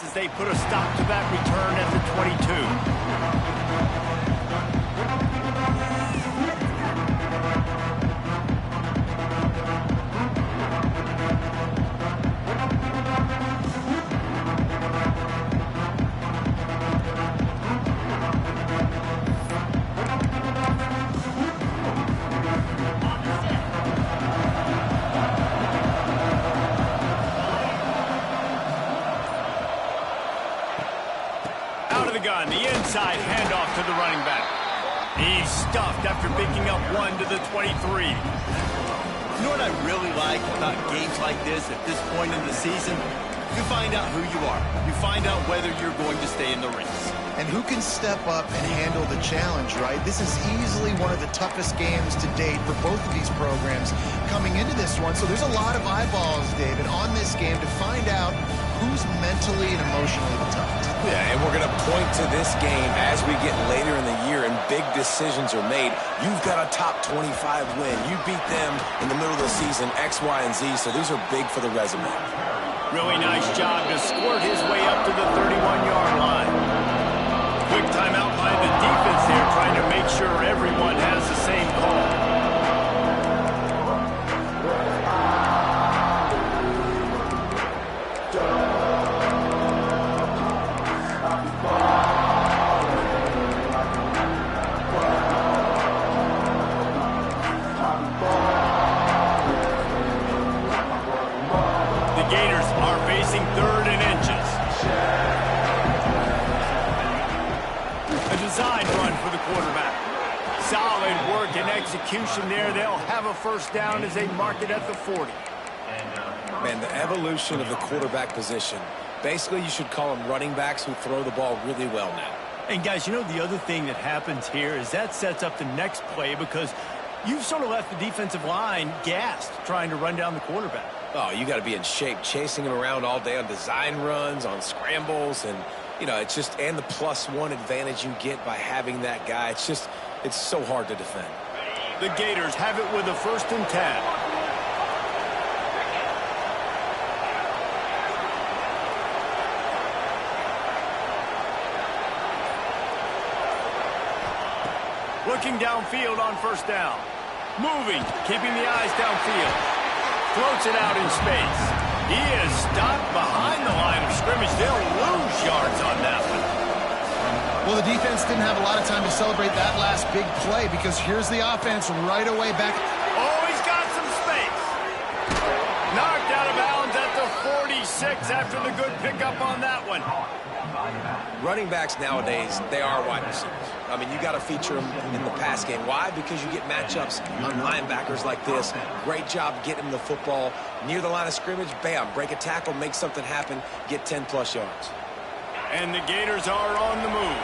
defense as they put a stop to that return at the 22. Gun, the inside handoff to the running back. He's stuffed after picking up one to the 23. You know what I really like about games like this at this point in the season? You find out who you are. You find out whether you're going to stay in the race. And who can step up and handle the challenge, right? This is easily one of the toughest games to date for both of these programs coming into this one. So there's a lot of eyeballs, David, on this game to find out who's mentally and emotionally the toughest. Yeah, and we're going to point to this game as we get later in the year and big decisions are made. You've got a top 25 win. You beat them in the middle of the season, X, Y, and Z, so these are big for the resume. Really nice job to squirt his way up to the 31-yard line. Quick timeout by the defense there, trying to make sure everyone has the same call. Third and inches. A design run for the quarterback. Solid work and execution there. They'll have a first down as they mark it at the 40. Man, the evolution of the quarterback position. Basically, you should call them running backs who throw the ball really well now. And guys, you know the other thing that happens here is that sets up the next play because you've sort of left the defensive line gassed trying to run down the quarterback. Oh, you got to be in shape, chasing him around all day on design runs, on scrambles, and, you know, it's just, and the +1 advantage you get by having that guy. It's just, it's so hard to defend. The Gators have it with a 1st and 10. Looking downfield on 1st down. Moving, keeping the eyes downfield. Floats it out in space. He is stopped behind the line of scrimmage. They'll lose yards on that one. Well, the defense didn't have a lot of time to celebrate that last big play because here's the offense right away back. Oh, he's got some space. Knocked out of bounds at the 46 after the good pickup on that one. Running backs nowadays, they are wide receivers. I mean, you got to feature them in the pass game. Why? Because you get matchups on linebackers like this. Great job getting the football near the line of scrimmage. Bam, break a tackle, make something happen, get 10+ yards. And the Gators are on the move.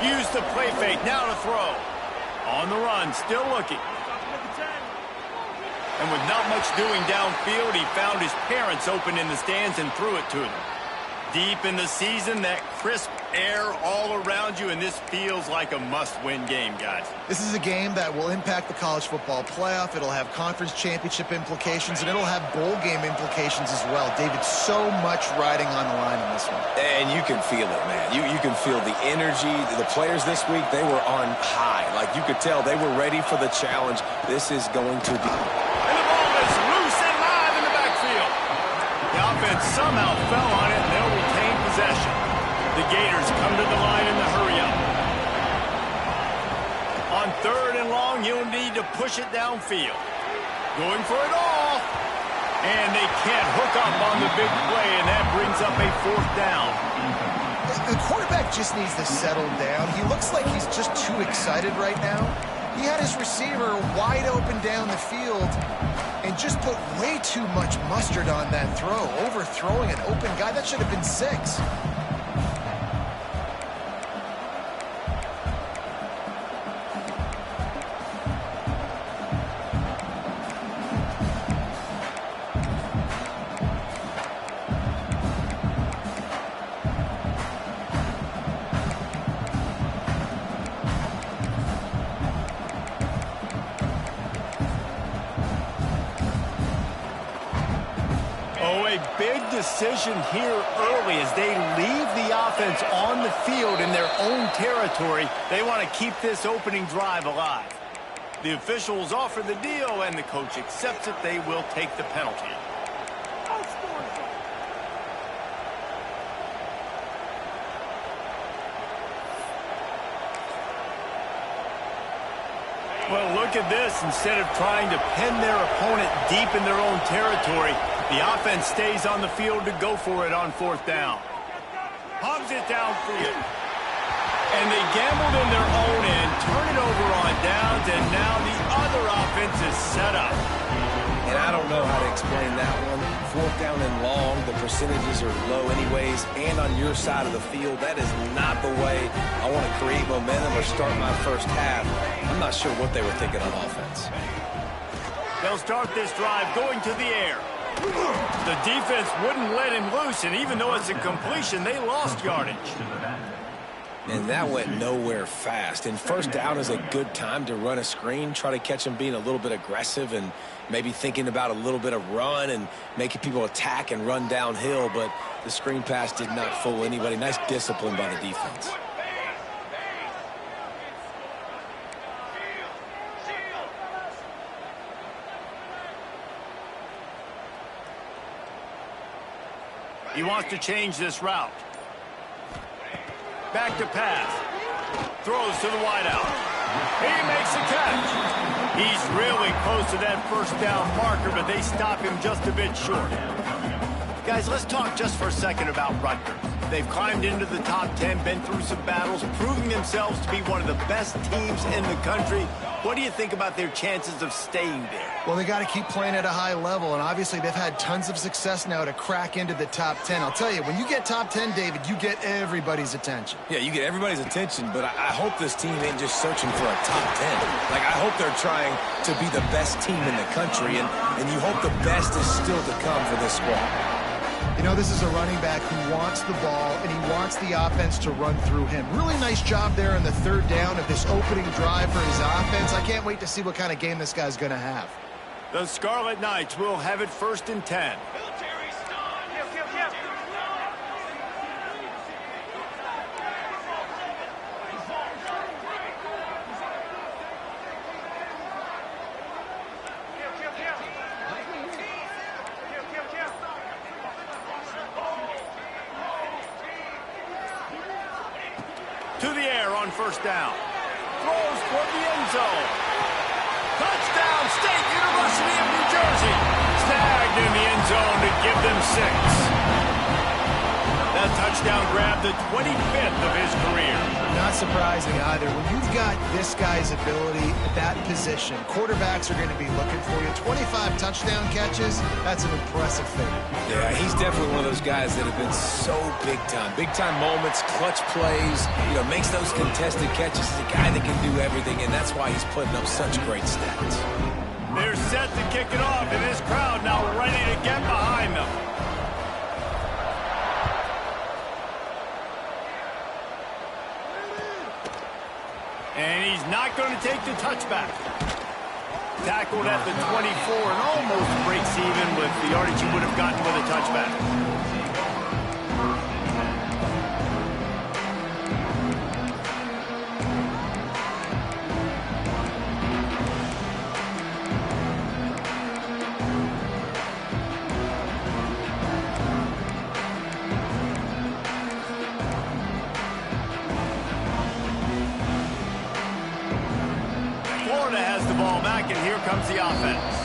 Use the play fake, now to throw. On the run, still looking. And with not much doing downfield, he found his parents open in the stands and threw it to them. Deep in the season, that crisp air all around you, and this feels like a must-win game, guys. This is a game that will impact the college football playoff. It'll have conference championship implications, and it'll have bowl game implications as well. David, so much riding on the line in this one. And you can feel it, man. You can feel the energy. The players this week, they were on high. Like, you could tell they were ready for the challenge. This is going to be... And the ball is loose and live in the backfield. The offense somehow fell on it, and they'll retain possession. The Gators come to the line in the hurry-up. On 3rd and long, you'll need to push it downfield. Going for it all. And they can't hook up on the big play, and that brings up a 4th down. The quarterback just needs to settle down. He looks like he's just too excited right now. He had his receiver wide open down the field and just put way too much mustard on that throw, overthrowing an open guy. That should have been 6. decision here early as they leave the offense on the field in their own territory. They want to keep this opening drive alive. The officials offer the deal, and the coach accepts it. They will take the penalty. Well, look at this. Instead of trying to pin their opponent deep in their own territory, the offense stays on the field to go for it on fourth down. Hogs it downfield. And they gambled in their own end, turn it over on downs, and now the other offense is set up. And I don't know how to explain that one. Fourth down and long, the percentages are low anyways, and on your side of the field, that is not the way I want to create momentum or start my first half. I'm not sure what they were thinking on offense. They'll start this drive going to the air. The defense wouldn't let him loose, and even though it's a completion, they lost yardage. And that went nowhere fast. And first down is a good time to run a screen, try to catch them being a little bit aggressive and maybe thinking about a little bit of run and making people attack and run downhill. But the screen pass did not fool anybody. Nice discipline by the defense. He wants to change this route. Back to pass. Throws to the wideout. He makes the catch. He's really close to that first down marker, but they stop him just a bit short. Guys, let's talk just for a second about Rutgers. They've climbed into the top 10, been through some battles, proving themselves to be one of the best teams in the country. What do you think about their chances of staying there? Well, they got to keep playing at a high level, and obviously they've had tons of success now to crack into the top 10. I'll tell you, when you get top 10, David, you get everybody's attention. Yeah, you get everybody's attention, but I hope this team ain't just searching for a top 10. Like, I hope they're trying to be the best team in the country, and you hope the best is still to come for this squad. You know, this is a running back who wants the ball, and he wants the offense to run through him. Really nice job there on the third down of this opening drive for his offense. I can't wait to see what kind of game this guy's going to have. The Scarlet Knights will have it 1st and 10. To the air on first down. Throws toward the end zone. Touchdown, State University of New Jersey. Snagged in the end zone to give them 6. That touchdown grabbed the 25th of his career. Not surprising either. When you've got this guy's ability at that position, quarterbacks are going to be looking for you. 25 touchdown catches, that's an impressive thing. Yeah, he's definitely one of those guys that have been so big time. Big time moments, clutch plays, you know, makes those contested catches. He's a guy that can do everything, and that's why he's putting up such great stats. They're set to kick it off, and this crowd now ready to get behind them. And he's not going to take the touchback. Tackled at the 24 and almost breaks even with the yardage he would have gotten with a touchback. And here comes the offense.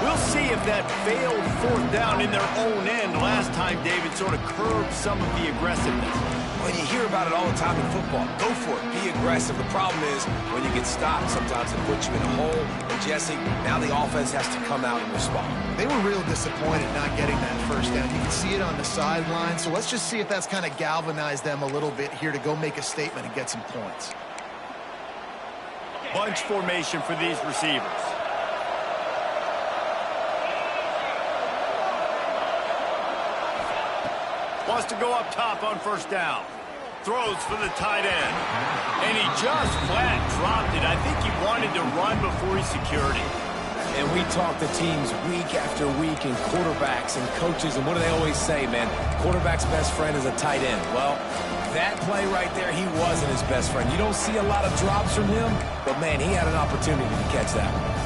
We'll see if that failed fourth down in their own end last time, David, sort of curbed some of the aggressiveness. Well, you hear about it all the time in football. Go for it. Be aggressive. The problem is when you get stopped, sometimes it puts you in a hole. And, Jesse, now the offense has to come out and respond. They were real disappointed not getting that first down. You can see it on the sideline. So let's just see if that's kind of galvanized them a little bit here to go make a statement and get some points. Bunch formation for these receivers. Wants to go up top on first down. Throws for the tight end. And he just flat dropped it. I think he wanted to run before he secured it. And we talk to teams week after week and quarterbacks and coaches, and what do they always say, man? Quarterback's best friend is a tight end. Well, that play right there, he wasn't his best friend. You don't see a lot of drops from him, but, man, he had an opportunity to catch that one.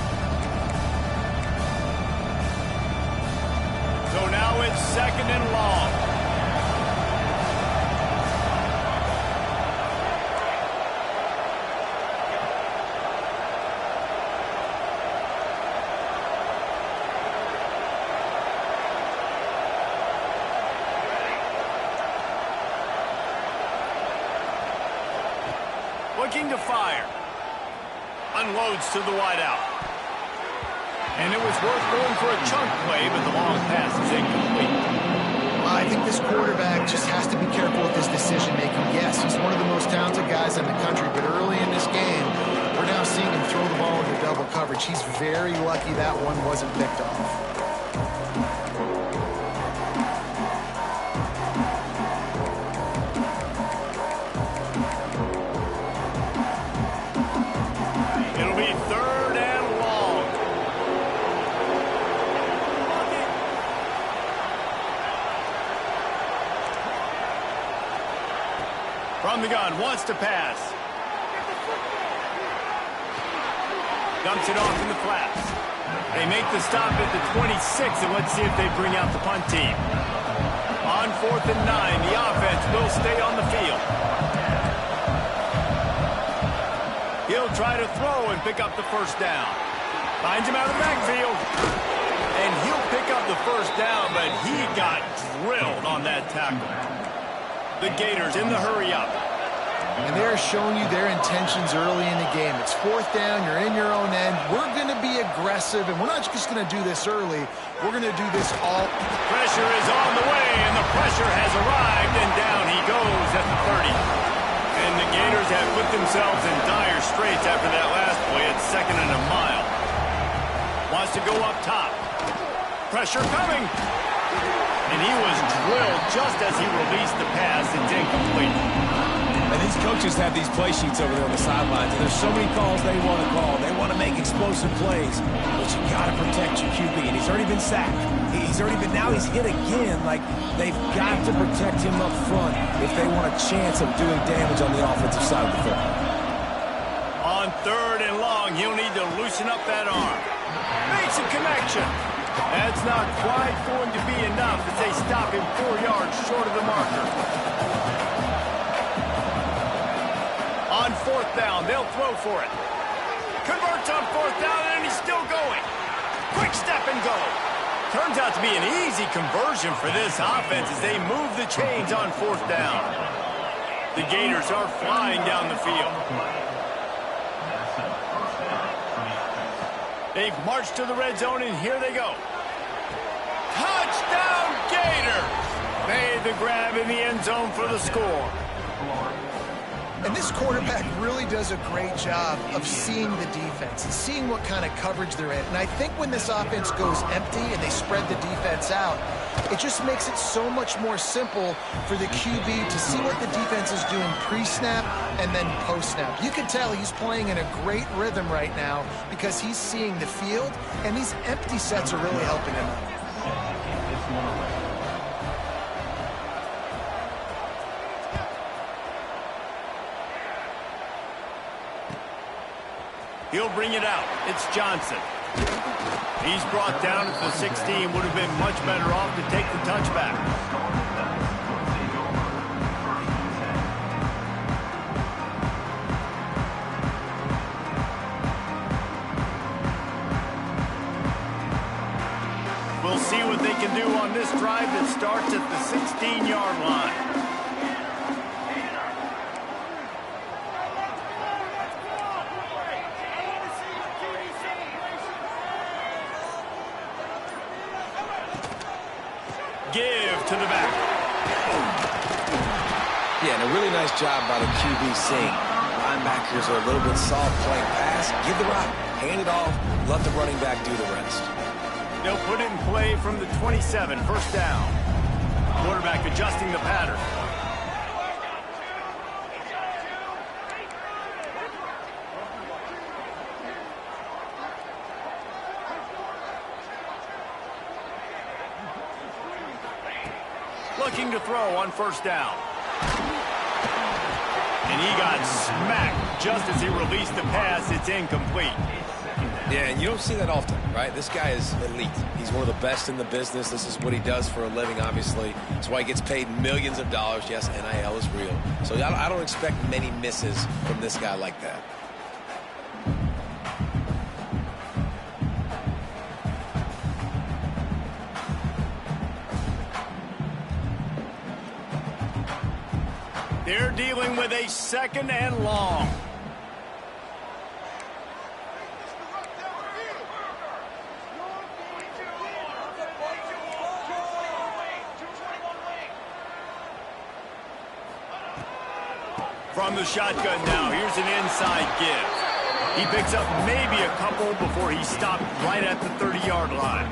So now it's 2nd and long. Looking to fire. Unloads to the wideout. And it was worth going for a chunk play, but the long pass is incomplete. I think this quarterback just has to be careful with his decision-making. Yes, he's one of the most talented guys in the country, but early in this game, we're now seeing him throw the ball into double coverage. He's very lucky that one wasn't picked off. From the gun, wants to pass. Dumps it off in the flats. They make the stop at the 26, and let's see if they bring out the punt team. On 4th and 9, the offense will stay on the field. He'll try to throw and pick up the first down. Finds him out of the backfield. And he'll pick up the first down, but he got drilled on that tackle. The Gators in the hurry up. And they're showing you their intentions early in the game. It's 4th down, you're in your own end. We're going to be aggressive, and we're not just going to do this early. We're going to do this all. Pressure is on the way, and the pressure has arrived, and down he goes at the 30. And the Gators have put themselves in dire straits after that last play at 2nd and a mile. Wants to go up top. Pressure coming. And he was drilled just as he released the pass. It's incomplete. And these coaches have these play sheets over there on the sidelines, and there's so many calls they want to call. They want to make explosive plays, but you got to protect your QB, and he's already been sacked. Now he's hit again. Like, they've got to protect him up front if they want a chance of doing damage on the offensive side of the football. On 3rd and long, he'll need to loosen up that arm. Makes a connection. That's not quite going to be enough as they stop him 4 yards short of the marker. On 4th down, they'll throw for it. Converts on 4th down, and he's still going. Quick step and go. Turns out to be an easy conversion for this offense as they move the chains on 4th down. The Gators are flying down the field. They've marched to the red zone, and here they go. Touchdown, Gators! Made the grab in the end zone for the score. And this quarterback really does a great job of seeing the defense and seeing what kind of coverage they're in. And I think when this offense goes empty and they spread the defense out, it just makes it so much more simple for the QB to see what the defense is doing pre-snap and then post-snap. You can tell he's playing in a great rhythm right now because he's seeing the field, and these empty sets are really helping him out. He'll bring it out. It's Johnson. He's brought down at the 16. Would have been much better off to take the touchback. We'll see what they can do on this drive that starts at the 16-yard line. Give to the back. Yeah, and a really nice job by the QB seeing. Linebackers are a little bit soft playing pass. Give the rock, hand it off, let the running back do the rest. They'll put it in play from the 27, 1st down. Quarterback adjusting the pattern. looking to throw on first down. And he got smacked just as he released the pass. It's incomplete. Yeah, and you don't see that often, right? This guy is elite. He's one of the best in the business. This is what he does for a living, obviously. That's why he gets paid millions of dollars. Yes, NIL is real. So I don't expect many misses from this guy like that. They're dealing with a 2nd and long. From the shotgun now, here's an inside give. He picks up maybe a couple before he stopped right at the 30-yard line.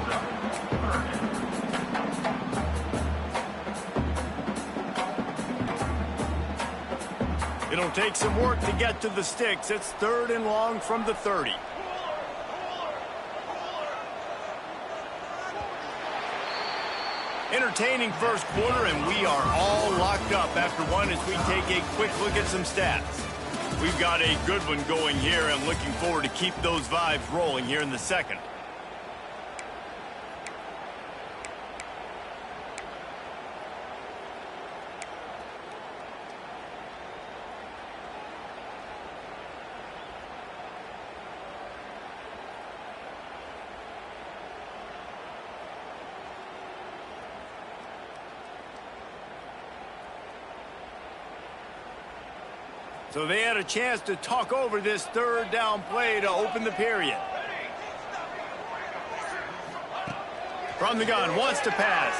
It'll take some work to get to the sticks. It's 3rd and long from the 30. Entertaining first quarter, and we are all locked up after one as we take a quick look at some stats. We've got a good one going here and looking forward to keep those vibes rolling here in the second. So they had a chance to talk over this 3rd down play to open the period. From the gun, wants to pass.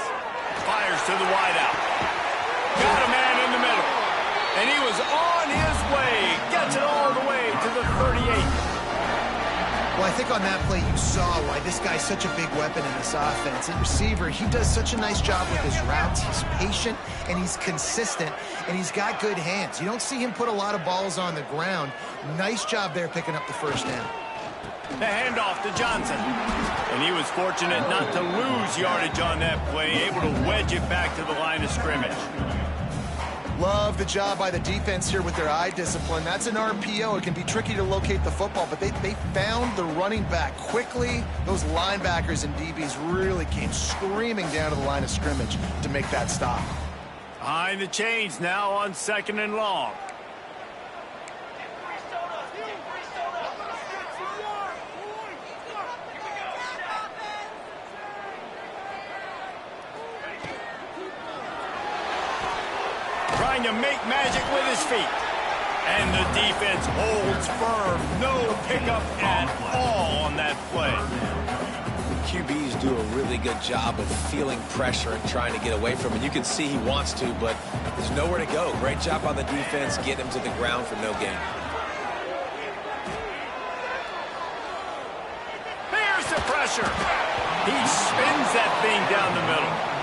Fires to the wideout. Got a man in the middle. And he was on his way. Gets it all the way to the 38. Well, I think on that play you saw why this guy's such a big weapon in this offense. At receiver, he does such a nice job with his routes. He's patient, and he's consistent, and he's got good hands. You don't see him put a lot of balls on the ground. Nice job there picking up the first down. The handoff to Johnson. And he was fortunate not to lose yardage on that play, able to wedge it back to the line of scrimmage. Love the job by the defense here with their eye discipline. That's an RPO. It can be tricky to locate the football, but they found the running back quickly. Those linebackers and DBs really came screaming down to the line of scrimmage to make that stop. Behind the chains now on 2nd and long. Trying to make magic with his feet. And the defense holds firm. No pickup at all on that play. QBs do a really good job of feeling pressure and trying to get away from it. You can see he wants to, but there's nowhere to go. Great job by the defense getting him to the ground for no gain. There's the pressure. He spins that thing down the middle.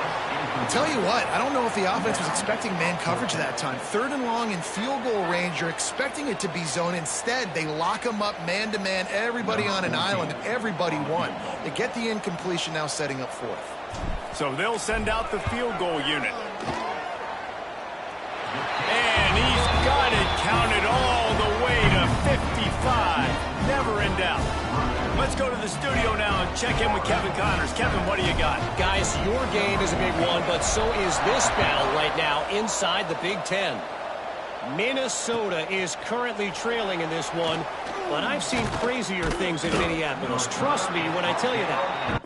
I'll tell you what, I don't know if the offense was expecting man coverage that time. 3rd and long in field goal range, you're expecting it to be zone. Instead, they lock them up man-to-man, everybody on an island, and everybody won. They get the incompletion, now setting up 4th. So they'll send out the field goal unit. And he's got it counted all the way to 55. Never in doubt. Let's go to the studio now and check in with Kevin Connors. Kevin, what do you got? Guys, your game is a big one, but so is this battle right now inside the Big Ten. Minnesota is currently trailing in this one, but I've seen crazier things in Minneapolis. Trust me when I tell you that.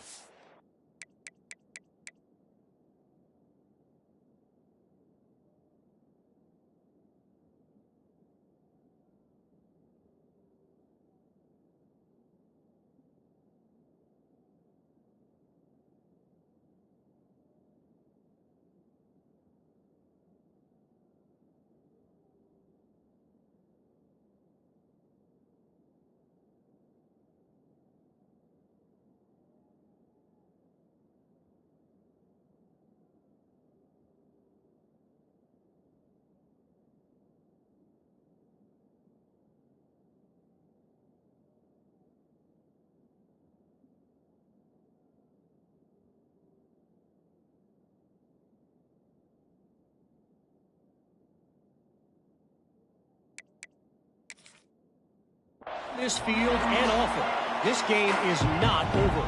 this field and off it. This game is not over.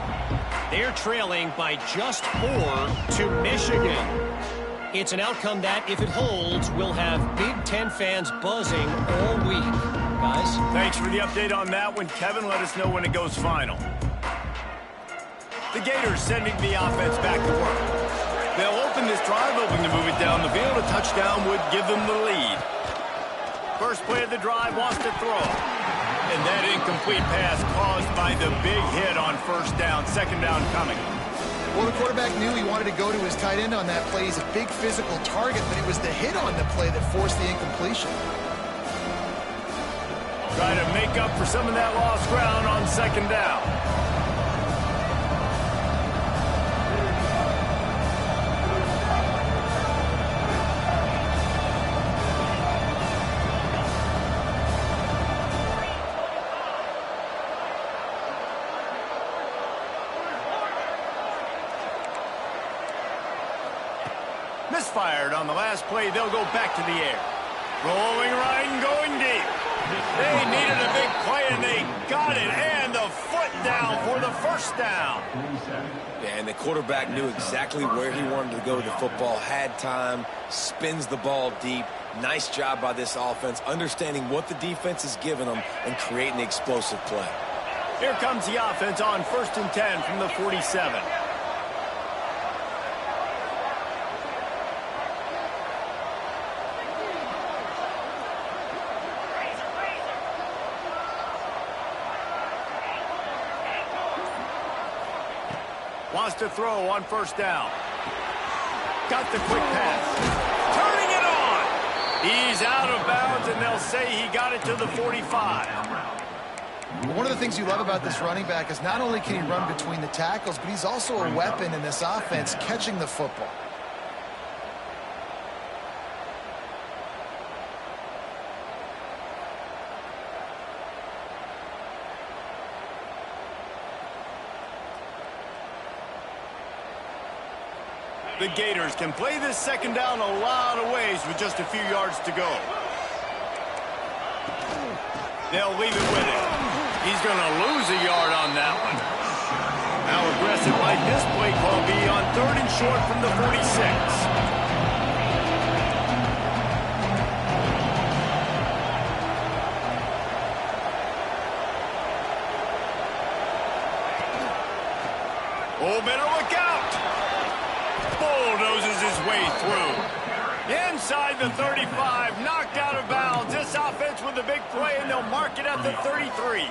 They're trailing by just 4 to Michigan. It's an outcome that, if it holds, will have Big Ten fans buzzing all week. Guys? Thanks for the update on that one, Kevin. Let us know when it goes final. The Gators sending the offense back to work. They'll open this drive, hoping to move it down the field. A touchdown would give them the lead. First play of the drive, wants to throw. And that incomplete pass caused by the big hit on first down. Second down coming. Well, the quarterback knew he wanted to go to his tight end on that play. He's a big physical target, but it was the hit on the play that forced the incompletion. Trying to make up for some of that lost ground on second down. Misfired on the last play. They'll go back to the air. Rolling right and going deep. They needed a big play, and they got it. And the foot down for the first down. Yeah, and the quarterback knew exactly where he wanted to go with the football, had time, spins the ball deep. Nice job by this offense, understanding what the defense is giving them and creating the explosive play. Here comes the offense on 1st and 10 from the 47. Wants to throw on first down. Got the quick pass. Turning it on. He's out of bounds, and they'll say he got it to the 45. One of the things you love about this running back is not only can he run between the tackles, but he's also a weapon in this offense catching the football. The Gators can play this second down a lot of ways with just a few yards to go. They'll leave it with him. He's going to lose a yard on that one. How aggressive might this play call be on 3rd and short from the 46? Oh, better look out. Bulldozes his way through. Inside the 35, knocked out of bounds. This offense with a big play, and they'll mark it at the 33.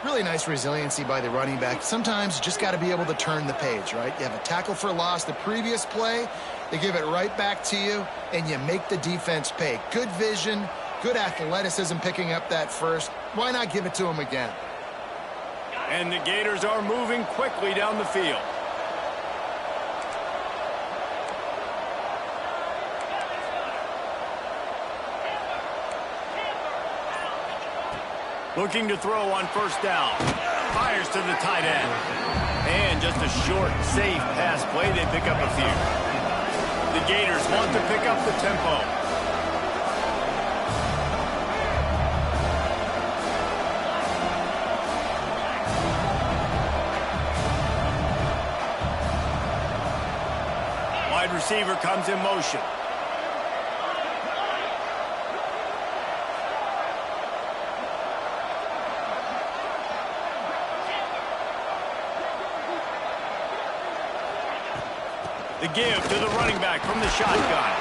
Really nice resiliency by the running back. Sometimes you just got to be able to turn the page, right? You have a tackle for loss the previous play. They give it right back to you, and you make the defense pay. Good vision, good athleticism picking up that first. Why not give it to him again? And the Gators are moving quickly down the field. Looking to throw on first down. Fires to the tight end. And just a short, safe pass play. They pick up a few. The Gators want to pick up the tempo. Wide receiver comes in motion. The give to the running back from the shotgun.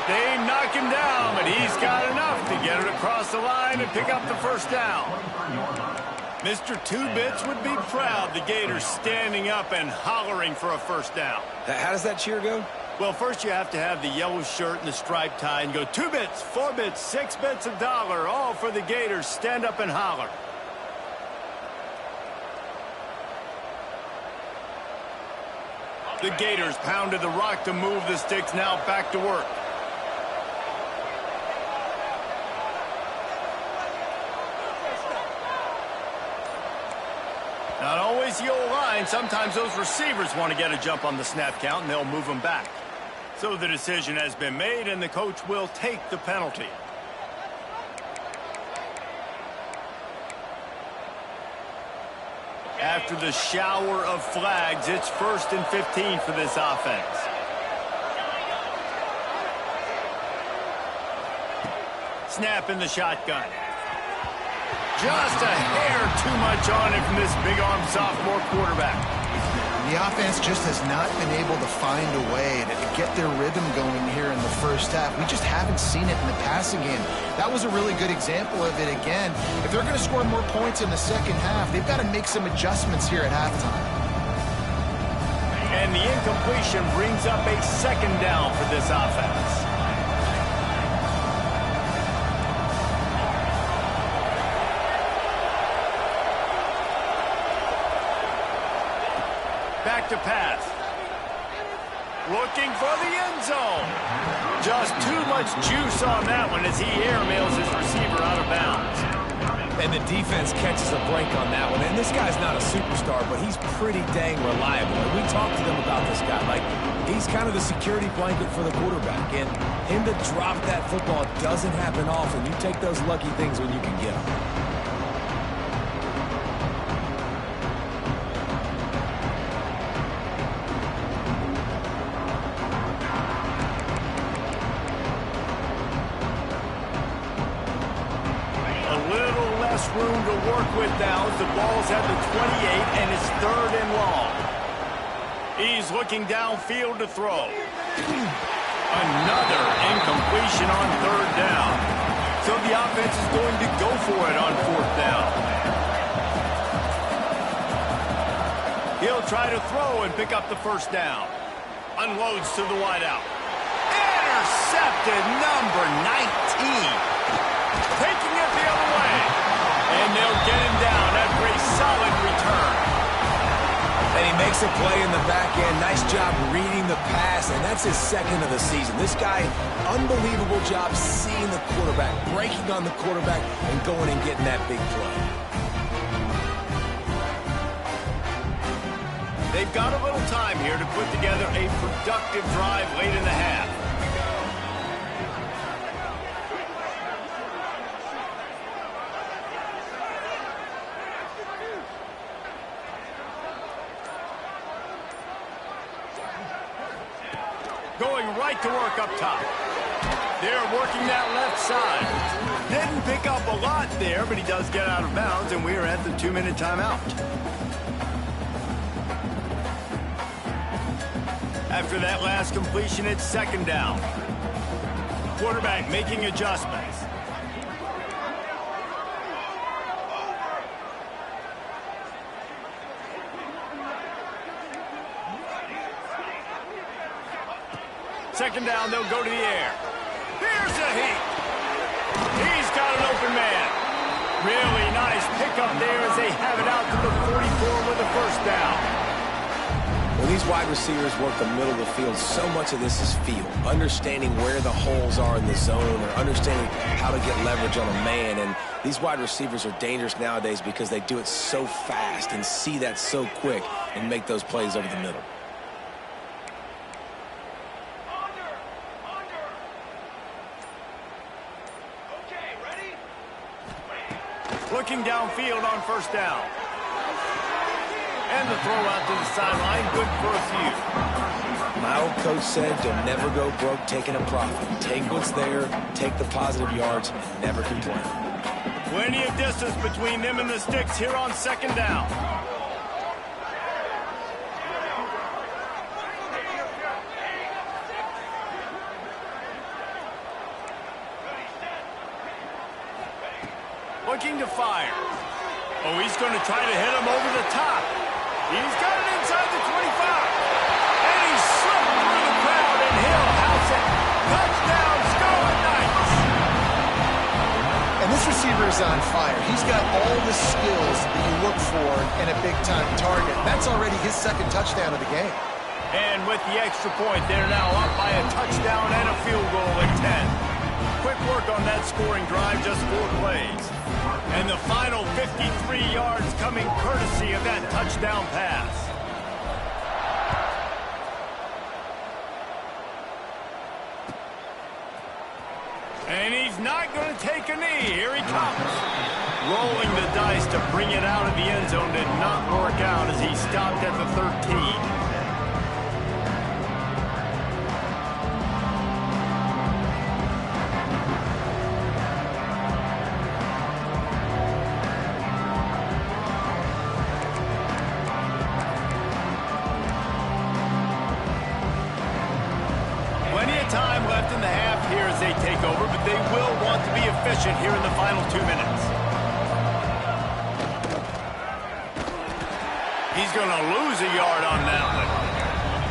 They knock him down, but he's got enough to get it across the line and pick up the first down. Mr. Two-Bits would be proud. The Gators standing up and hollering for a first down. How does that cheer go? Well, first you have to have the yellow shirt and the striped tie and go 2 bits, 4 bits, 6 bits, $1, all for the Gators. Stand up and holler. The Gators pounded the rock to move the sticks, now back to work. Not always the old line. Sometimes those receivers want to get a jump on the snap count, and they'll move them back. So the decision has been made, and the coach will take the penalty. After the shower of flags, it's 1st and 15 for this offense. Snap in the shotgun. Just a hair too much on it from this big-arm sophomore quarterback. The offense just has not been able to find a way to get their rhythm going here in the first half. We just haven't seen it in the passing game. That was a really good example of it again. If they're going to score more points in the second half, they've got to make some adjustments here at halftime. And the incompletion brings up a 2nd down for this offense. Back to pass. Looking for the end zone. Just too much juice on that one as he airmails his receiver out of bounds. And the defense catches a break on that one. And this guy's not a superstar, but he's pretty dang reliable. And we talked to them about this guy. Like, he's kind of the security blanket for the quarterback. And him to drop that football doesn't happen often. You take those lucky things when you can get them. Room to work with now as the ball's at the 28 and it's 3rd and long. He's looking downfield to throw. Another incompletion on 3rd down. So the offense is going to go for it on 4th down. He'll try to throw and pick up the 1st down. Unloads to the wideout. Intercepted, number 19. Taking it the other way. And they'll get him down after a solid return. And he makes a play in the back end. Nice job reading the pass, and that's his 2nd of the season. This guy, unbelievable job seeing the quarterback, breaking on the quarterback, and going and getting that big play. They've got a little time here to put together a productive drive late in the half. Going right to work up top. They're working that left side. Didn't pick up a lot there, but he does get out of bounds, and we are at the 2-minute timeout. After that last completion, it's 2nd down. Quarterback making adjustments. Second down, they'll go to the air. Here's a heat. He's got an open man. Really nice pickup there as they have it out to the 44 with a 1st down. When these wide receivers work the middle of the field, so much of this is feel. Understanding where the holes are in the zone or understanding how to get leverage on a man. And these wide receivers are dangerous nowadays because they do it so fast and see that so quick and make those plays over the middle. Looking downfield on 1st down. And the throw out to the sideline, good for a few. My old coach said, don't never go broke taking a profit. Take what's there, take the positive yards, and never complain. Plenty of distance between them and the sticks here on 2nd down. Looking to fire. Oh, he's going to try to hit him over the top. He's got it inside the 25. And he slipped through the crowd, and he'll house it. Touchdown, Scarlet Knights. And this receiver is on fire. He's got all the skills that you look for in a big-time target. That's already his 2nd touchdown of the game. And with the extra point, they're now up by a touchdown and a field goal at 10. Quick work on that scoring drive, just 4 plays. And the final 53 yards coming courtesy of that touchdown pass. And he's not going to take a knee. Here he comes. Rolling the dice to bring it out of the end zone did not work out as he stopped at the 13. Time left in the half here as they take over, but they will want to be efficient here in the final 2 minutes. He's going to lose a yard on that one.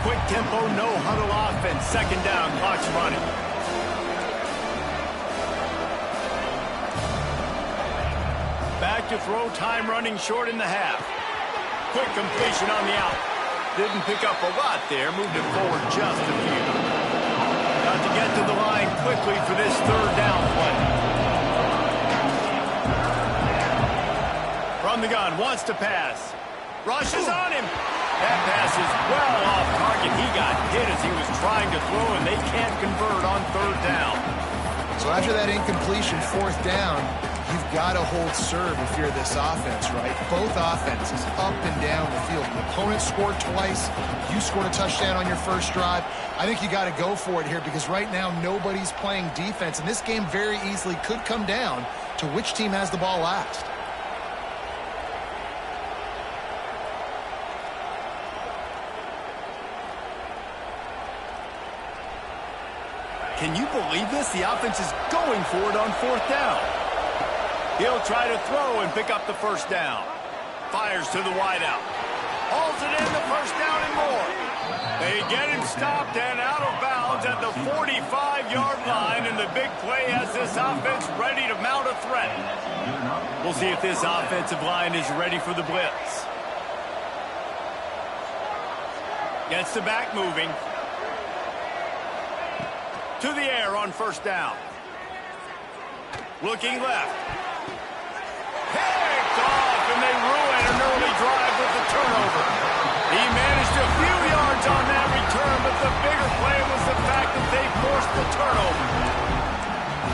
Quick tempo, no huddle offense. Second down, clock's running. Back to throw, time running short in the half. Quick completion on the out. Didn't pick up a lot there, moved it forward just a few. Got to get to the line quickly for this third down play. From the gun, wants to pass. Rushes on him. That pass is well off target. He got hit as he was trying to throw, and they can't convert on third down. So after that incompletion, fourth down, you've got to hold serve if you're this offense, right? Both offenses up and down the field. The opponent scored twice. You scored a touchdown on your first drive. I think you got to go for it here because right now nobody's playing defense, and this game very easily could come down to which team has the ball last. Can you believe this? The offense is going for it on fourth down. He'll try to throw and pick up the first down. Fires to the wideout. Hauls it in, the first down and more. They get him stopped and out of bounds at the 45-yard line, and the big play has this offense ready to mount a threat. We'll see if this offensive line is ready for the blitz. Gets the back moving. To the air on first down. Looking left. Picked off, and they ruin an early drive with the turnover. He managed a few yards on that return, but the bigger play was the fact that they forced the turnover.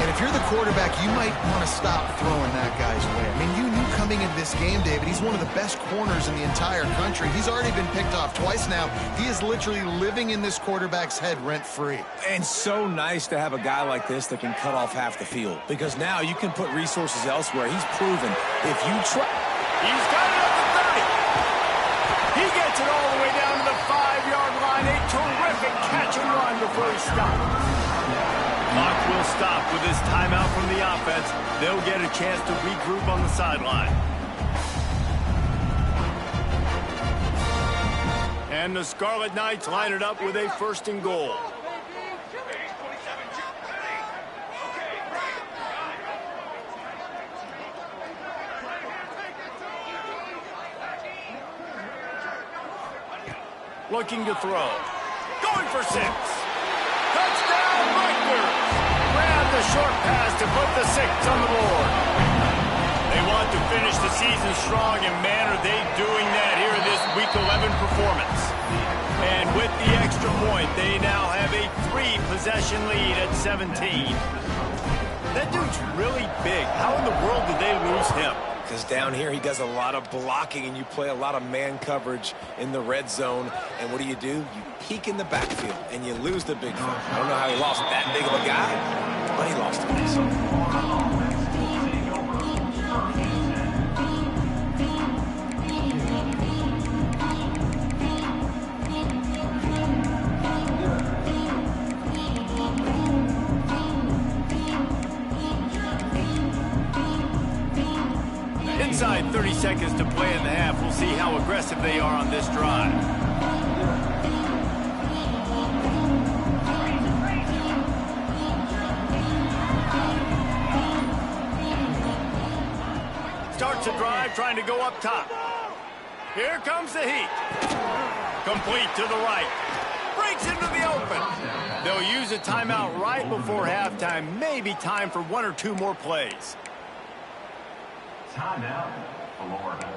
And if you're the quarterback, you might want to stop throwing that guy's way. I mean, you knew coming into this game, David, he's one of the best corners in the entire country. He's already been picked off twice now. He is literally living in this quarterback's head rent-free. And so nice to have a guy like this that can cut off half the field, because now you can put resources elsewhere. He's proven if you try. He's got it at the 30. He gets it all the way down to the 5-yard line. A terrific catch and run before he stops. Clock will stop with this timeout from the offense. They'll get a chance to regroup on the sideline. And the Scarlet Knights line it up with a first and goal. Looking to throw. Going for 6. Touchdown, Rutgers! Grab the short pass to put the 6 on the board. They want to finish the season strong, and man, are they doing that here in this Week 11 performance. And with the extra point, they now have a 3-possession lead at 17. That dude's really big. How in the world did they lose him? Because down here he does a lot of blocking, and you play a lot of man coverage in the red zone. And what do? You peek in the backfield, and you lose the big fella. I don't know how he lost that big of a guy, but he lost him. Inside 30 seconds to play in the half. We'll see how aggressive they are on this drive. Starts a drive, trying to go up top. Here comes the heat. Complete to the right. Breaks into the open. They'll use a timeout right before halftime. Maybe time for 1 or 2 more plays. Timeout, Florida.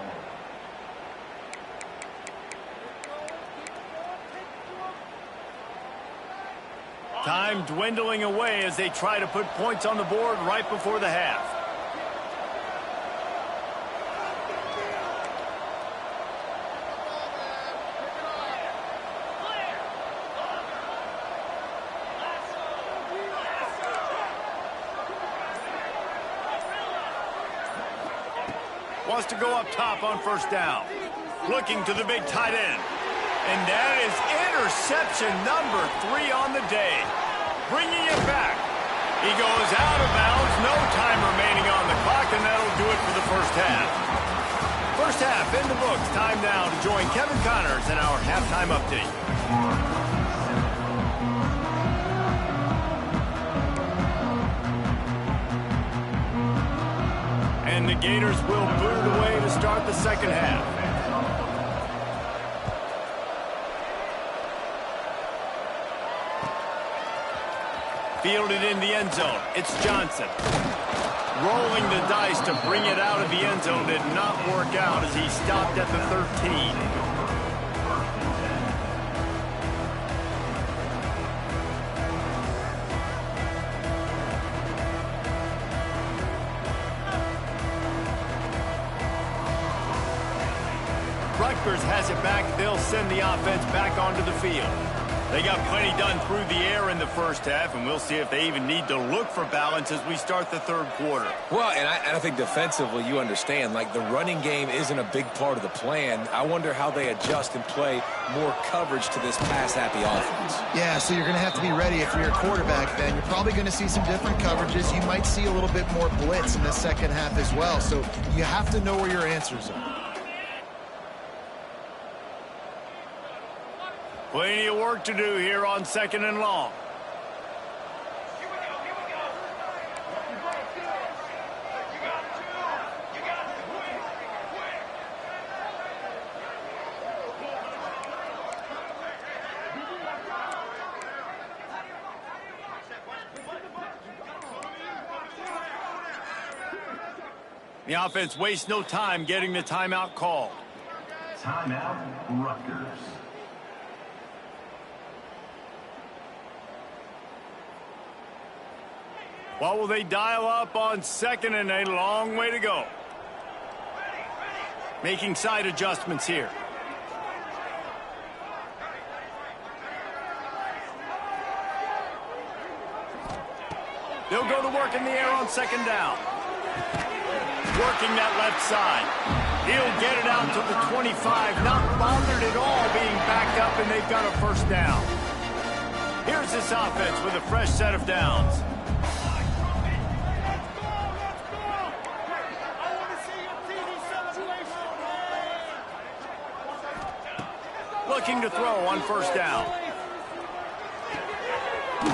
Time dwindling away as they try to put points on the board right before the half. Wants to go up top on first down. Looking to the big tight end. And that is interception number 3 on the day. Bringing it back. He goes out of bounds. No time remaining on the clock, and that'll do it for the first half. First half in the books. Time now to join Kevin Connors in our halftime update. And the Gators will boot it away to start the second half. Fielded in the end zone. It's Johnson. Rolling the dice to bring it out of the end zone did not work out as he stopped at the 13. Rutgers has it back. They'll send the offense back onto the field. They got plenty done through the air in the first half, and we'll see if they even need to look for balance as we start the third quarter. Well, and I think defensively, you understand, like the running game isn't a big part of the plan. I wonder how they adjust and play more coverage to this pass-happy offense. Yeah, so you're going to have to be ready if you're a quarterback then. You're probably going to see some different coverages. You might see a little bit more blitz in the second half as well, so you have to know where your answers are. Plenty of work to do here on second and long. The offense wastes no time getting the timeout called. Timeout, Rutgers. What will they dial up on second and a long way to go? Making side adjustments here. They'll go to work in the air on second down. Working that left side. He'll get it out to the 25. Not bothered at all being backed up, and they've got a first down. Here's this offense with a fresh set of downs. Looking to throw on first down.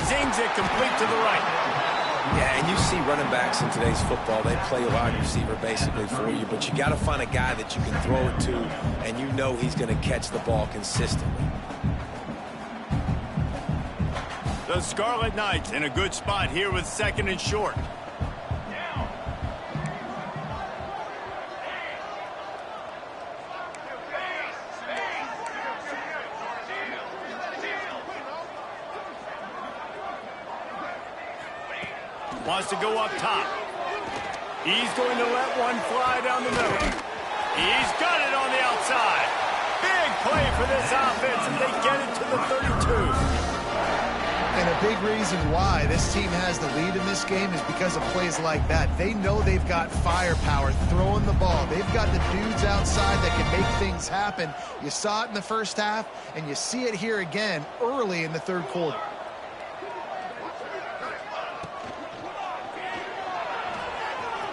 Zings it complete to the right. Yeah, and you see running backs in today's football, they play wide receiver basically for you, but you got to find a guy that you can throw it to, and you know he's going to catch the ball consistently. The Scarlet Knights in a good spot here with second and short. Wants to go up top. He's going to let one fly down the middle. He's got it on the outside. Big play for this offense, and they get it to the 32. And a big reason why this team has the lead in this game is because of plays like that. They know they've got firepower throwing the ball. They've got the dudes outside that can make things happen. You saw it in the first half, and you see it here again early in the third quarter.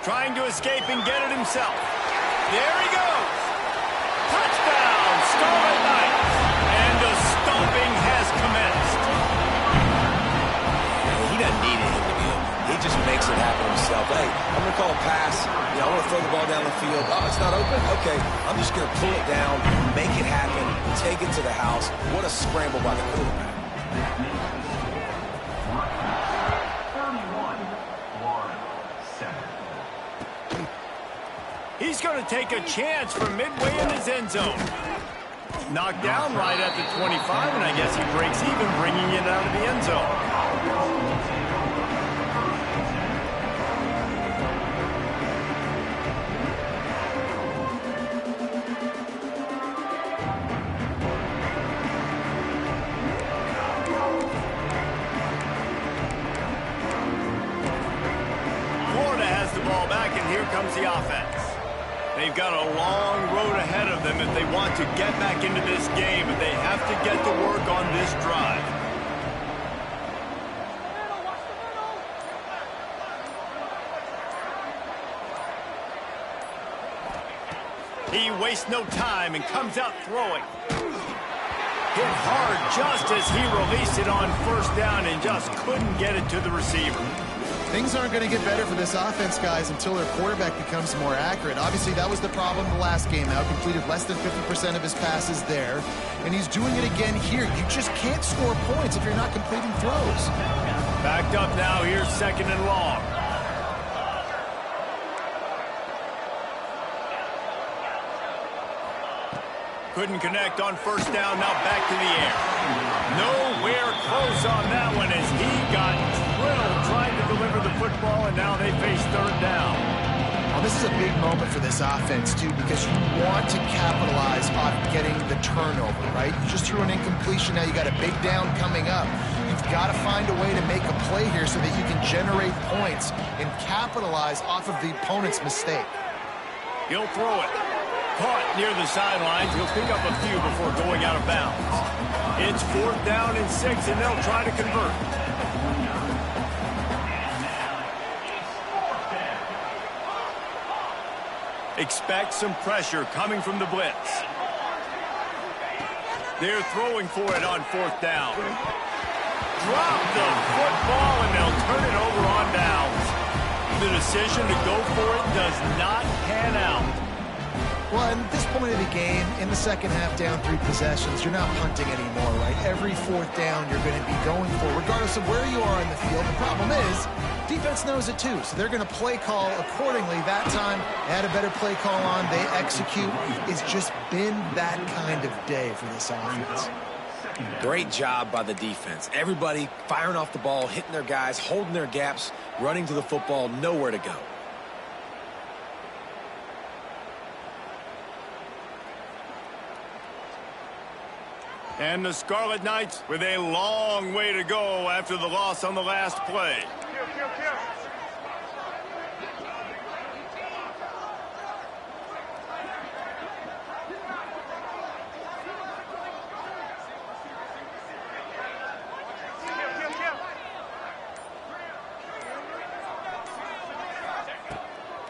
Trying to escape and get it himself. There he goes. Touchdown, Scarlet Knights. And the stomping has commenced. He doesn't need it to be open. He just makes it happen himself. Hey, I'm going to call a pass. I want to throw the ball down the field. Oh, it's not open? Okay, I'm just going to pull it down, make it happen, take it to the house. What a scramble by the quarterback. He's going to take a chance from midway in his end zone. Knocked down right at the 25, and I guess he breaks even, bringing it out of the end zone. Florida has the ball back, and here comes the offense. They've got a long road ahead of them if they want to get back into this game, and they have to get to work on this drive. He wastes no time and comes out throwing. Hit hard just as he released it on first down and just couldn't get it to the receiver. Things aren't going to get better for this offense, guys, until their quarterback becomes more accurate. Obviously, that was the problem the last game out. Completed less than 50% of his passes there. And he's doing it again here. You just can't score points if you're not completing throws. Backed up now. Here's 2nd and long. Couldn't connect on first down. Now back to the air. Nowhere close on that one as he got drilled trying to deliver the football, and now they face 3rd down. Well, this is a big moment for this offense, too, because you want to capitalize on getting the turnover, right? You just threw an incompletion. Now you got a big down coming up. You've got to find a way to make a play here so that you can generate points and capitalize off of the opponent's mistake. He'll throw it. Caught near the sidelines. He'll pick up a few before going out of bounds. It's 4th down and 6, and they'll try to convert. Expect some pressure coming from the blitz. They're throwing for it on 4th down. Drop the football, and they'll turn it over on downs. The decision to go for it does not pan out. Well, at this point of the game, in the second half, down 3 possessions, you're not punting anymore, right? Every 4th down you're going to be going for, regardless of where you are in the field. The problem is, defense knows it too, so they're going to play call accordingly. That time, they had a better play call on. They execute. It's just been that kind of day for this offense. Great job by the defense. Everybody firing off the ball, hitting their guys, holding their gaps, running to the football, nowhere to go. And the Scarlet Knights with a long way to go after the loss on the last play.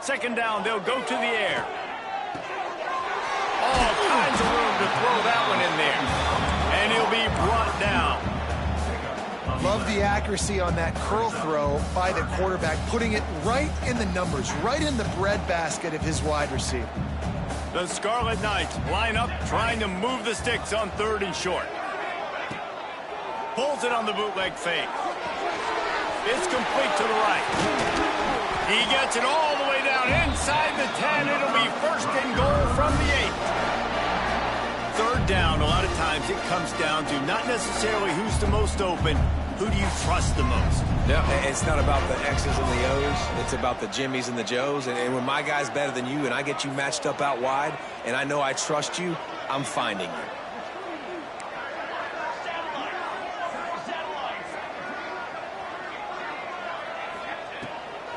Second down, they'll go to the air. All kinds of room to throw that one in there. And he'll be brought down. Love the accuracy on that curl throw by the quarterback, putting it right in the numbers, right in the breadbasket of his wide receiver. The Scarlet Knights line up, trying to move the sticks on 3rd and short. Pulls it on the bootleg fake. It's complete to the right. He gets it all the way down inside the 10. It'll be 1st and goal from the 8. 3rd down, a lot of times it comes down to not necessarily who's the most open, who do you trust the most? No, it's not about the X's and the O's. It's about the Jimmys and the Joes. And when my guy's better than you and I get you matched up out wide and I know I trust you, I'm finding you.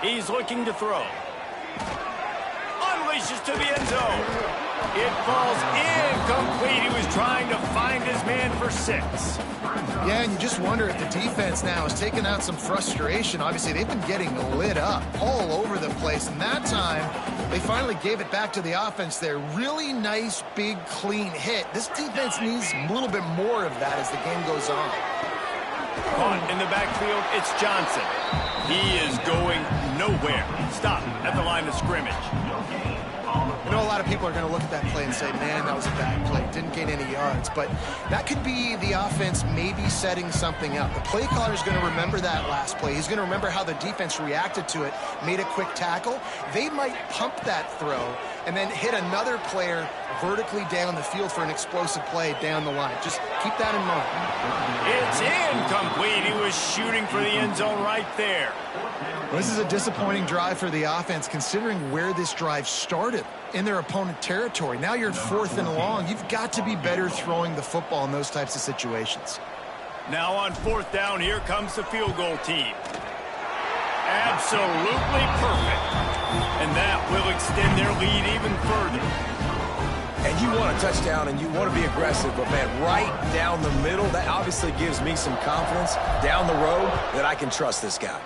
He's looking to throw. Unleashes to the end zone. It falls incomplete. He was trying to find his man for 6. Yeah, and you just wonder if the defense now has taken out some frustration. Obviously, they've been getting lit up all over the place. And that time, they finally gave it back to the offense there. Really nice, big, clean hit. This defense needs a little bit more of that as the game goes on. Caught in the backfield, it's Johnson. He is going nowhere. Stop at the line of scrimmage. I know a lot of people are going to look at that play and say, man, that was a bad play. Didn't gain any yards. But that could be the offense maybe setting something up. The play caller is going to remember that last play. He's going to remember how the defense reacted to it, made a quick tackle. They might pump that throw and then hit another player vertically down the field for an explosive play down the line. Just keep that in mind. It's incomplete. He was shooting for the end zone right there. Well, this is a disappointing drive for the offense, considering where this drive started in their opponent territory. Now you're 4th and long. You've got to be better throwing the football in those types of situations. Now on 4th down, here comes the field goal team. Absolutely perfect. And that will extend their lead even further. And you want a touchdown and you want to be aggressive, but man, right down the middle, that obviously gives me some confidence down the road that I can trust this guy.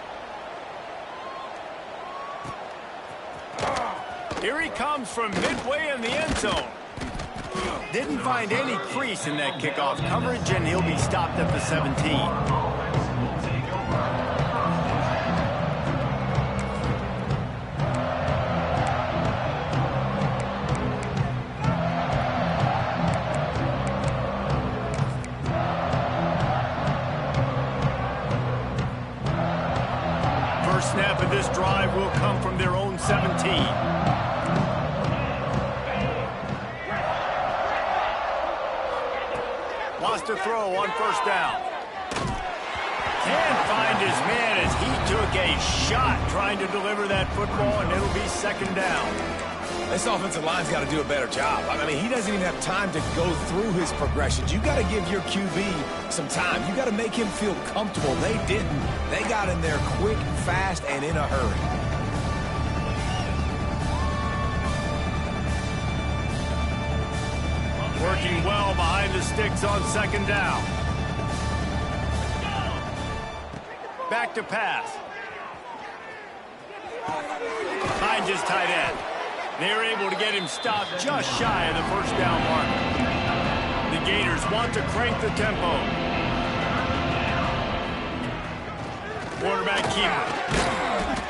Here he comes from midway in the end zone. Didn't find any crease in that kickoff coverage, and he'll be stopped at the 17. First snap of this drive will come from their own 17. Lost a throw on first down. Can't find his man as he took a shot trying to deliver that football, and it'll be second down. This offensive line's got to do a better job. I mean, he doesn't even have time to go through his progressions. You got to give your QB some time. You got to make him feel comfortable. They didn't. They got in there quick, fast, and in a hurry. Working well behind the sticks on second down. Back to pass. Finds his tight end. They're able to get him stopped just shy of the first down mark. The Gators want to crank the tempo. Quarterback keeper.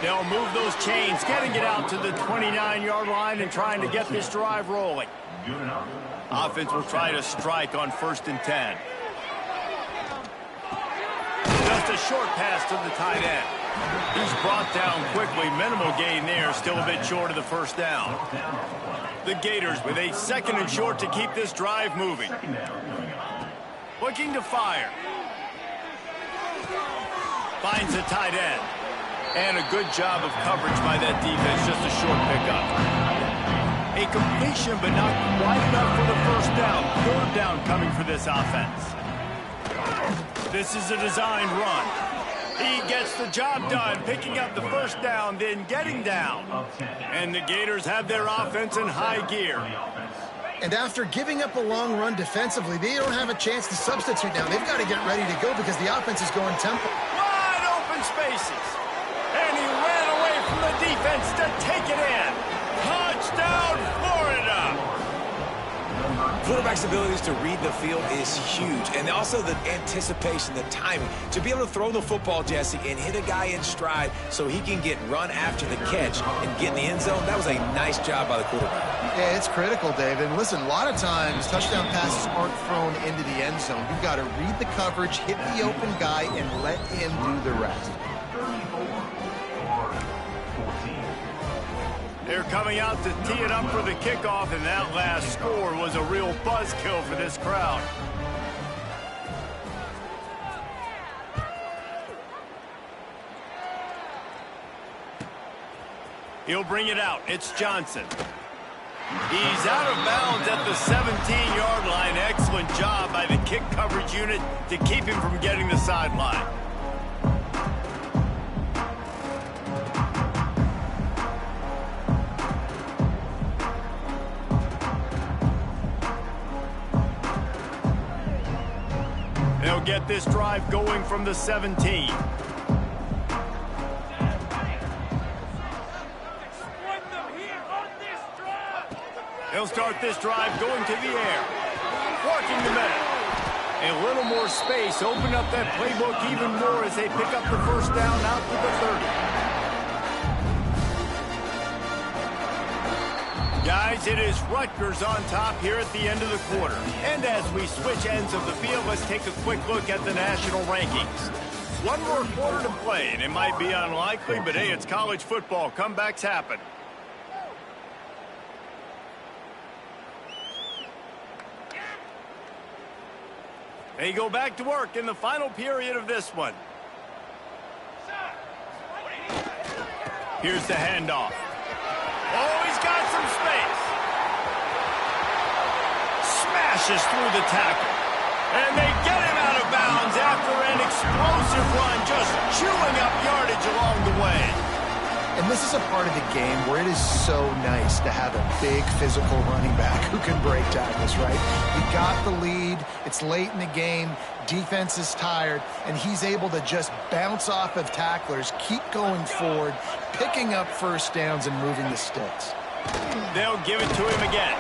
They'll move those chains, getting it out to the 29-yard line and trying to get this drive rolling. Offense will try to strike on 1st and 10. Just a short pass to the tight end. He's brought down quickly. Minimal gain there. Still a bit short of the first down. The Gators with a 2nd and short to keep this drive moving. Looking to fire. Finds the tight end. And a good job of coverage by that defense. Just a short pickup. A completion, but not quite enough for the first down. 3rd down coming for this offense. This is a designed run. He gets the job done, picking up the first down, then getting down. And the Gators have their offense in high gear. And after giving up a long run defensively, they don't have a chance to substitute now. They've got to get ready to go because the offense is going tempo. Wide open spaces. And he ran away from the defense to take it in. Touchdown, Florida! Quarterback's abilities to read the field is huge. And also the anticipation, the timing. To be able to throw the football, Jesse, and hit a guy in stride so he can get run after the catch and get in the end zone, that was a nice job by the quarterback. Yeah, it's critical, David. And listen, a lot of times touchdown passes aren't thrown into the end zone. You've got to read the coverage, hit the open guy, and let him do the rest. They're coming out to tee it up for the kickoff, and that last score was a real buzzkill for this crowd. He'll bring it out. It's Johnson. He's out of bounds at the 17-yard line. Excellent job by the kick coverage unit to keep him from getting the sideline. They'll get this drive going from the 17. They'll start this drive going to the air. Working the middle. A little more space. Open up that playbook even more as they pick up the first down out to the 30. Guys, it is Rutgers on top here at the end of the quarter. And as we switch ends of the field, let's take a quick look at the national rankings. One more quarter to play, and it might be unlikely, but hey, it's college football. Comebacks happen. They go back to work in the final period of this one. Here's the handoff. Oh, he's got some space. Smashes through the tackle. And they get him out of bounds after an explosive run, just chewing up yardage along the way. And And this is a part of the game where it is so nice to have a big physical running back who can break tackles, right? You got the lead. It's late in the game. Defense is tired, and he's able to just bounce off of tacklers, keep going forward, picking up first downs and moving the sticks. They'll give it to him again.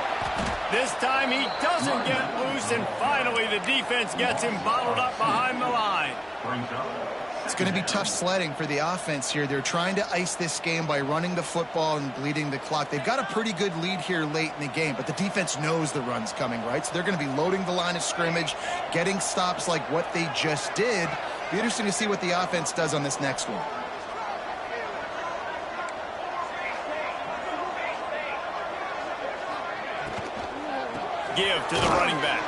This time he doesn't get loose, and finally the defense gets him bottled up behind the line. It's going to be tough sledding for the offense here. They're trying to ice this game by running the football and bleeding the clock. They've got a pretty good lead here late in the game, but the defense knows the run's coming, right? So they're going to be loading the line of scrimmage, getting stops like what they just did. Be interesting to see what the offense does on this next one. Give to the running back.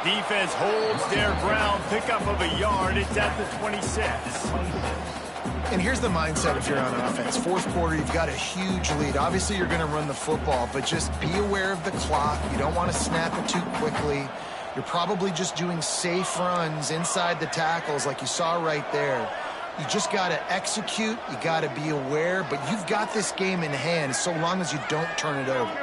Defense holds their ground, pickup of a yard. It's at the 26. And here's the mindset if you're on offense. Fourth quarter, you've got a huge lead. Obviously, you're going to run the football, but just be aware of the clock. You don't want to snap it too quickly. You're probably just doing safe runs inside the tackles like you saw right there. You just got to execute. You got to be aware, but you've got this game in hand so long as you don't turn it over.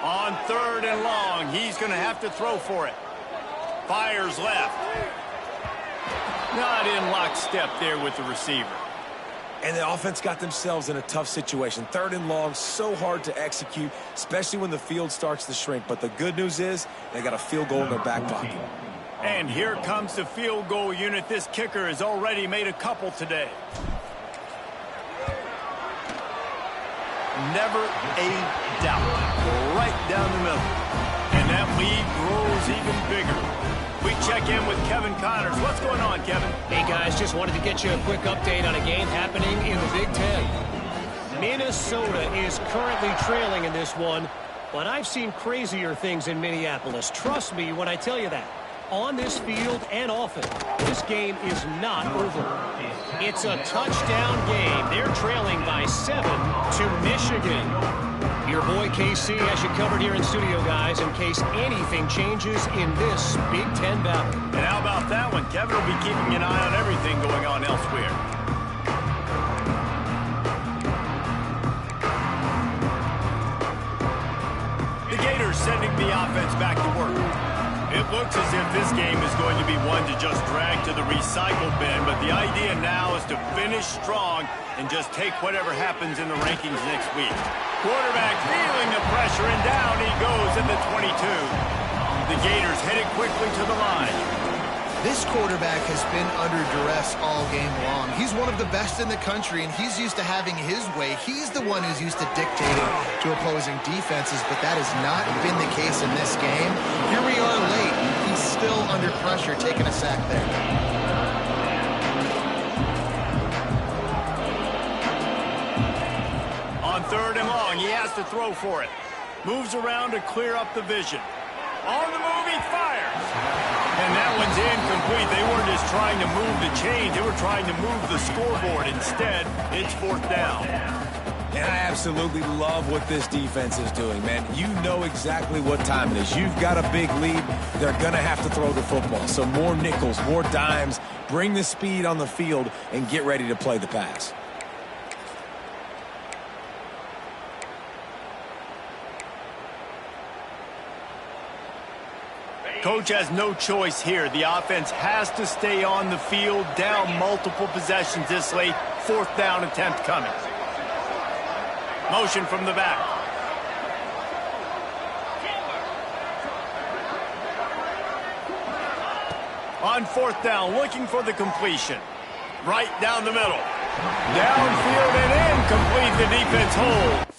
On 3rd and long, he's going to have to throw for it. Fires left. Not in lockstep there with the receiver. And the offense got themselves in a tough situation. 3rd and long, so hard to execute, especially when the field starts to shrink. But the good news is they got a field goal in their back pocket. And here comes the field goal unit. This kicker has already made a couple today. Never a doubt. Right down the middle. And that lead grows even bigger. We check in with Kevin Connors. What's going on, Kevin? Hey, guys, just wanted to get you a quick update on a game happening in the Big Ten. Minnesota is currently trailing in this one, but I've seen crazier things in Minneapolis. Trust me when I tell you that. On this field and off it, this game is not over. It's a touchdown game. They're trailing by 7 to Michigan. Your boy KC has you covered here in studio, guys, in case anything changes in this Big Ten battle. And how about that one? Kevin will be keeping an eye on everything going on elsewhere. The Gators sending the offense back to work. It looks as if this game is going to be one to just drag to the recycle bin, but the idea now is to finish strong and just take whatever happens in the rankings next week. Quarterback feeling the pressure, and down he goes at the 22. The Gators headed quickly to the line. This quarterback has been under duress all game long. He's one of the best in the country, and he's used to having his way. He's the one who's used to dictating to opposing defenses, but that has not been the case in this game. Here we are late. He's still under pressure, taking a sack there. On 3rd and long, he has to throw for it. Moves around to clear up the vision. On the move, he fires. And that one's incomplete. They weren't just trying to move the chains. They were trying to move the scoreboard. Instead, it's 4th down. And I absolutely love what this defense is doing, man. You know exactly what time it is. You've got a big lead. They're going to have to throw the football. So more nickels, more dimes. Bring the speed on the field and get ready to play the pass. Coach has no choice here. The offense has to stay on the field, down multiple possessions this late. 4th down attempt coming. Motion from the back. On 4th down, looking for the completion. Right down the middle. Downfield and incomplete. The defense holds.